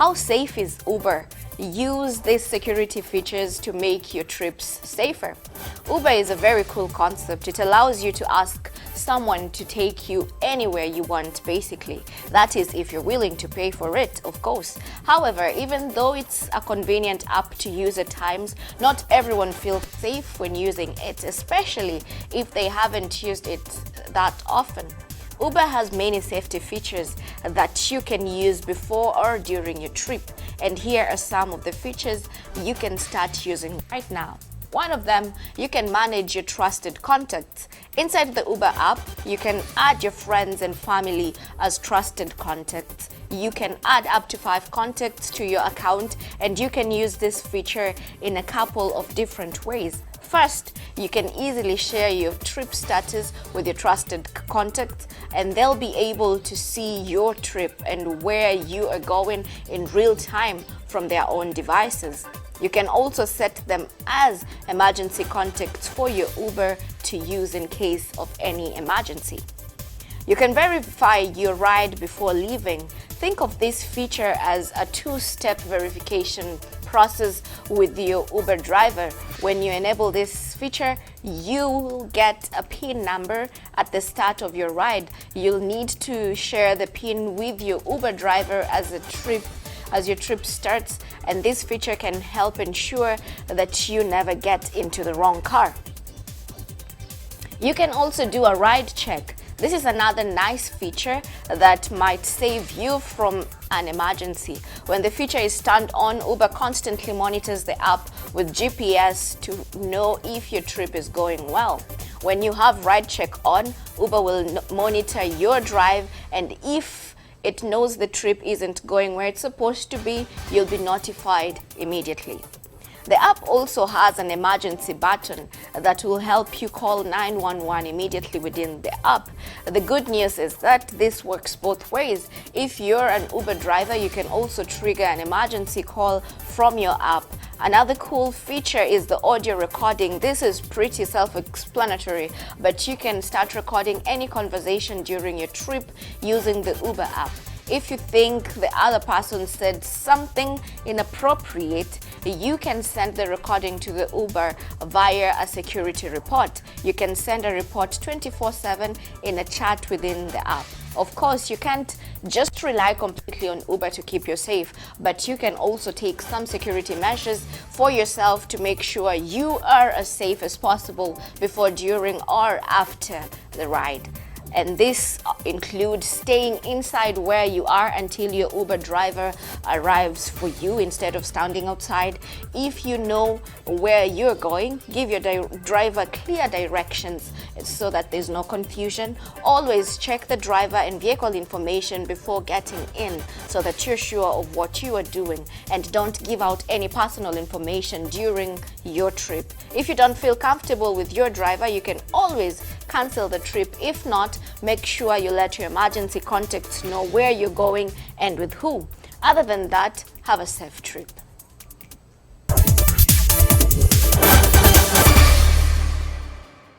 How safe is Uber? Use these security features to make your trips safer. Uber is a very cool concept. It allows you to ask someone to take you anywhere you want, basically. That is, if you're willing to pay for it, of course. However, even though it's a convenient app to use at times, not everyone feels safe when using it, especially if they haven't used it that often. Uber has many safety features that you can use before or during your trip, and here are some of the features you can start using right now. One of them, you can manage your trusted contacts. Inside the Uber app, you can add your friends and family as trusted contacts. You can add up to 5 contacts to your account, and you can use this feature in a couple of different ways. First, you can easily share your trip status with your trusted contacts, and they'll be able to see your trip and where you are going in real time from their own devices. You can also set them as emergency contacts for your Uber to use in case of any emergency. You can verify your ride before leaving. Think of this feature as a 2-step verification process with your Uber driver. When you enable this feature, you'll get a PIN number at the start of your ride. You'll need to share the PIN with your Uber driver as your trip starts, and this feature can help ensure that you never get into the wrong car. You can also do a ride check. This is another nice feature that might save you from an emergency. When the feature is turned on, Uber constantly monitors the app with GPS to know if your trip is going well. When you have ride check on, Uber will monitor your drive, and if it knows the trip isn't going where it's supposed to be, you'll be notified immediately. The app also has an emergency button that will help you call 911 immediately within the app. The good news is that this works both ways. If you're an Uber driver, you can also trigger an emergency call from your app. Another cool feature is the audio recording. This is pretty self-explanatory, but you can start recording any conversation during your trip using the Uber app. If you think the other person said something inappropriate, you can send the recording to the Uber via a security report. You can send a report 24/7 in a chat within the app. Of course, you can't just rely completely on Uber to keep you safe, but you can also take some security measures for yourself to make sure you are as safe as possible before, during, or after the ride. And this includes staying inside where you are until your Uber driver arrives for you instead of standing outside. If you know where you're going, give your driver clear directions so that there's no confusion. Always check the driver and vehicle information before getting in so that you're sure of what you are doing, and don't give out any personal information during your trip. If you don't feel comfortable with your driver, you can always cancel the trip. If not, make sure you let your emergency contacts know where you're going and with who. Other than that, have a safe trip.